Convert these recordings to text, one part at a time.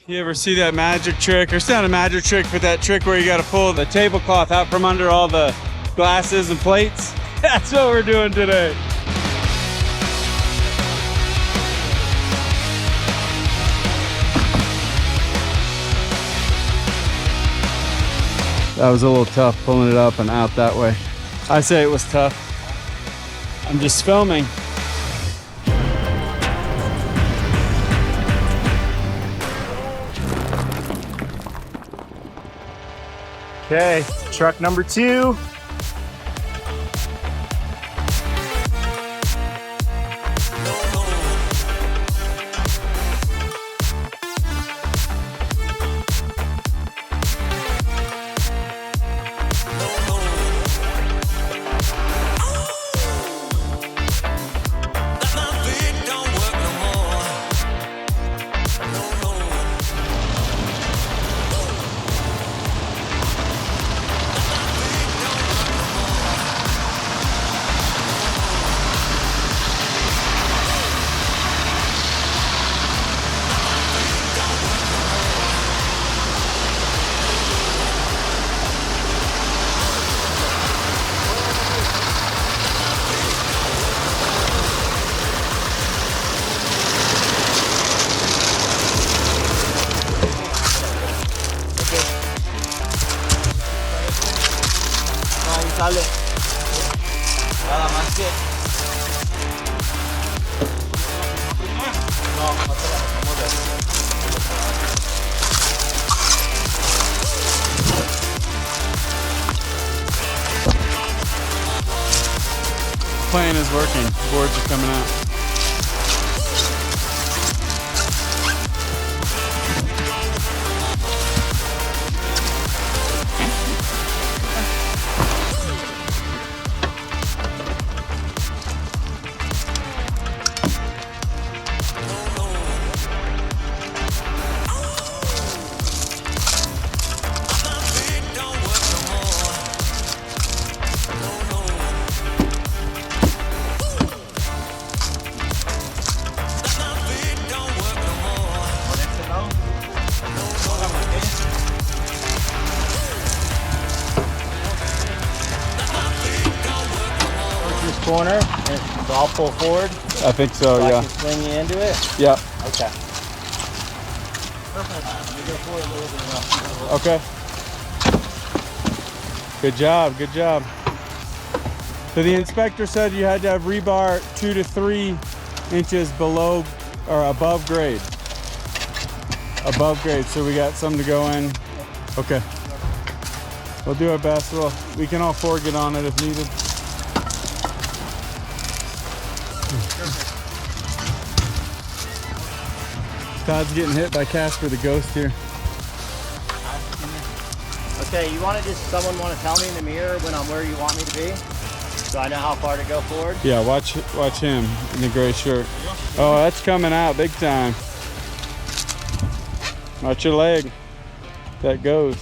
You ever see that magic trick? Or it's not a magic trick, but that trick where you gotta pull the tablecloth out from under all the glasses and plates? That's what we're doing today. That was a little tough pulling it up and out that way. I say it was tough. I'm just filming. Okay, truck number 2. Sale. Nada más que. No, no te la dejamos de hacer. Plan is working. Boards are coming out. Corner, and so I'll pull forward. I think so, so yeah. I can swing you into it? Yeah. Okay. Perfect. Let me go forward a little bit. Okay. Good job, good job. So the inspector said you had to have rebar 2 to 3 inches below or above grade. Above grade, so we got some to go in. Okay. We'll do our best. We can all 4 get on it if needed. Todd's getting hit by Casper the ghost here. Okay, you want to someone want to tell me in the mirror when I'm where you want me to be? So I know how far to go forward? Yeah, watch him in the gray shirt. Oh, that's coming out big time. Watch your leg. That goes.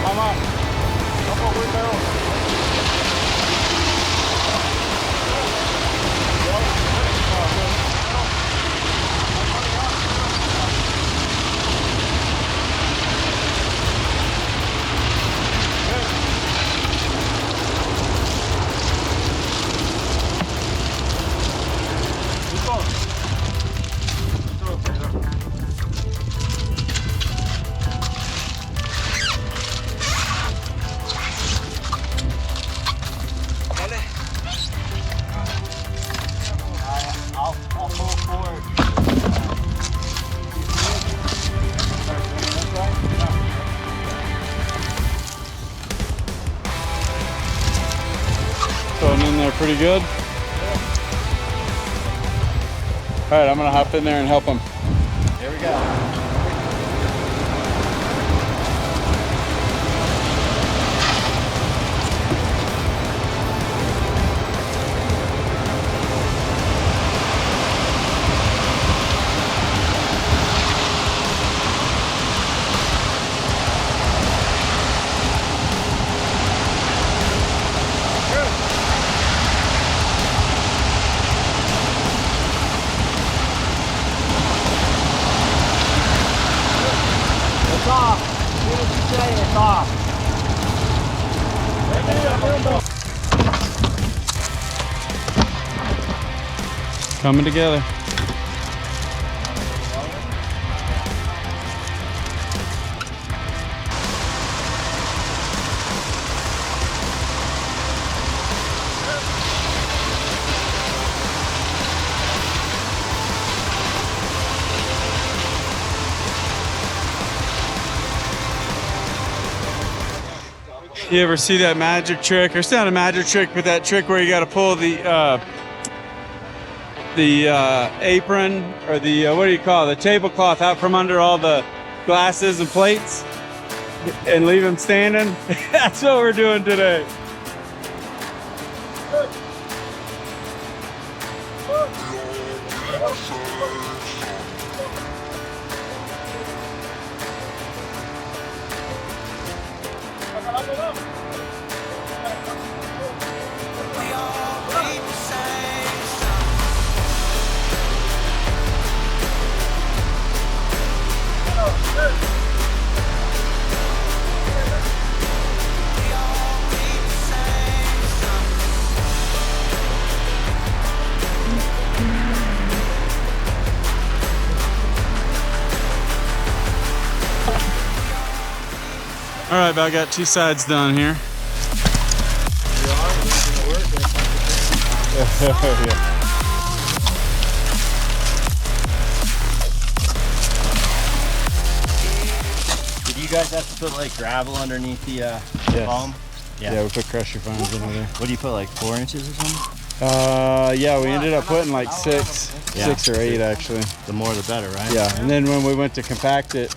Come up. Couple wheelbarrows. I'll pull forward. Going in there pretty good. All right, I'm gonna hop in there and help him. Here we go. It's off. As soon as you say it's off. Coming together. You ever see that magic trick? Or it's not a magic trick, but that trick where you got to pull the apron or the what do you call it? The tablecloth out from under all the glasses and plates and leave them standing? That's what we're doing today. All right, but I got two sides done here. Yeah. Did you guys have to put like gravel underneath the foam? Yeah, we put crusher foams in there. What do you put, like 4 inches or something? Yeah, we ended up putting like 6 or 8 actually. The more the better, right? Yeah, and then when we went to compact it,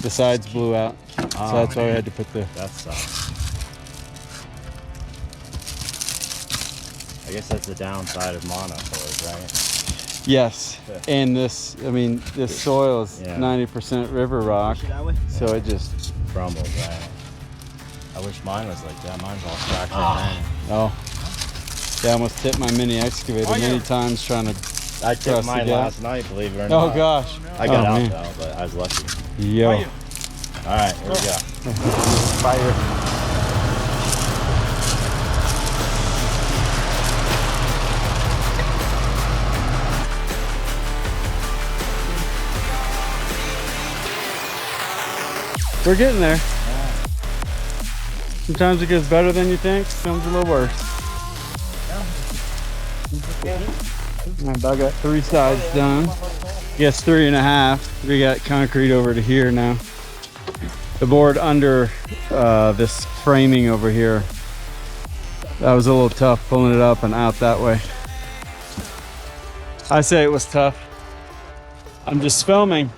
the sides blew out. So that's why we had to put the... That sucks. I guess that's the downside of monocoles, right? Yes, and this, I mean, this soil is 90% river rock, so it just crumbles, right? I wish mine was like that. Mine's all fractured. Oh. Yeah, I almost tipped my mini excavator many times trying to I tipped mine last night, believe it or Oh not. gosh. I got out though, but I was lucky. Yo. Alright, here we go. Fire. We're getting there. Sometimes it gets better than you think, sometimes a little worse. I got 3 sides done. Yes, 3.5. We got concrete over to here now. The board under this framing over here, that was a little tough pulling it up and out that way. I say it was tough. I'm just filming.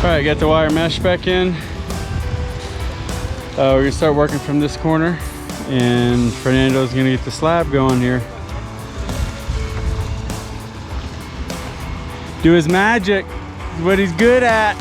right, got the wire mesh back in. We're gonna start working from this corner, and Fernando's gonna get the slab going here. Do his magic, what he's good at.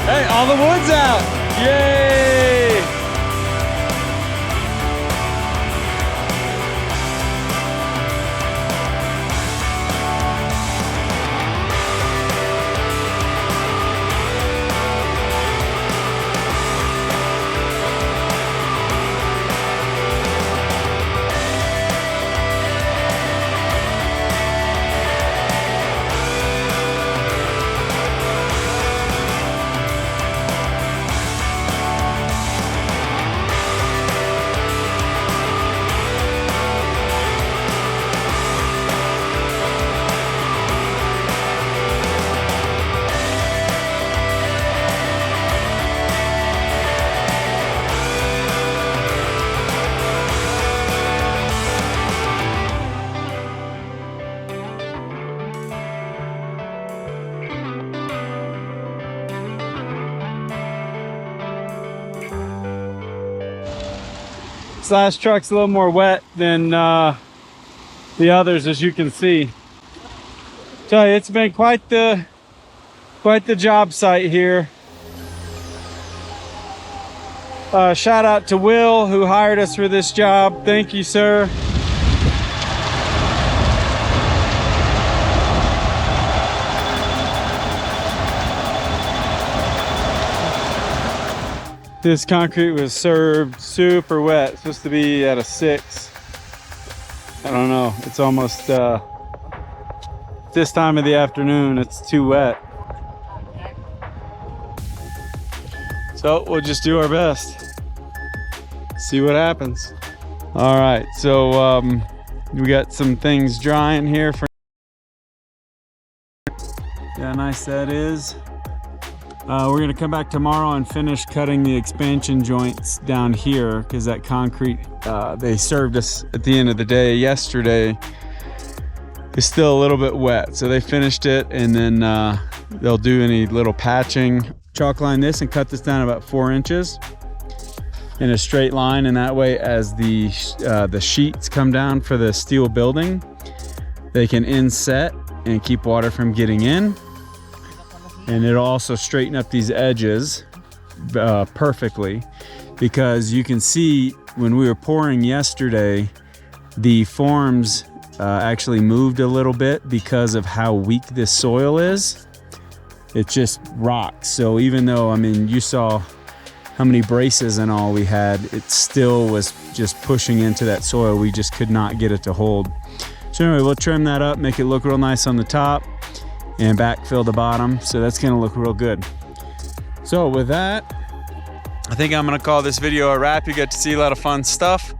Hey, all the wood's out! Yay! This last truck's a little more wet than the others, as you can see. Tell you, it's been quite the job site here. Shout out to Will, who hired us for this job. Thank you, sir. This concrete was served super wet. It's supposed to be at a 6. I don't know. It's almost this time of the afternoon. It's too wet. So we'll just do our best. See what happens. All right. So we got some things drying here. Yeah, nice that is. We're gonna come back tomorrow and finish cutting the expansion joints down here, because that concrete they served us at the end of the day yesterday is still a little bit wet. So they finished it, and then they'll do any little patching. Chalk line this and cut this down about 4 inches in a straight line, and that way as the sheets come down for the steel building, they can inset and keep water from getting in. And it'll also straighten up these edges perfectly, because you can see when we were pouring yesterday, the forms actually moved a little bit because of how weak this soil is. It's just rocks. So even though, I mean, you saw how many braces and all we had, it still was just pushing into that soil. We just could not get it to hold. So anyway, we'll trim that up, make it look real nice on the top, and backfill the bottom. So that's gonna look real good. So with that, I think I'm gonna call this video a wrap. You get to see a lot of fun stuff.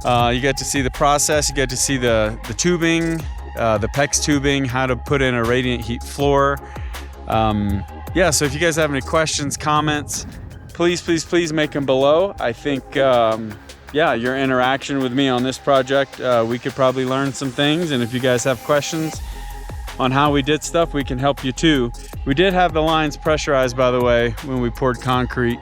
You get to see the process, you get to see the tubing, the PEX tubing, how to put in a radiant heat floor. Yeah, so if you guys have any questions, comments, please make them below. I think, yeah, your interaction with me on this project, we could probably learn some things. And if you guys have questions on how we did stuff, we can help you too. We did have the lines pressurized, by the way, when we poured concrete.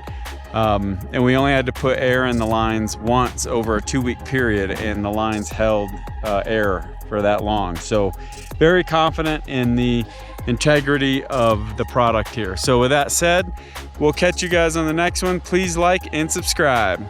And we only had to put air in the lines once over a 2-week period, and the lines held air for that long. So very confident in the integrity of the product here. So with that said, we'll catch you guys on the next one. Please like and subscribe.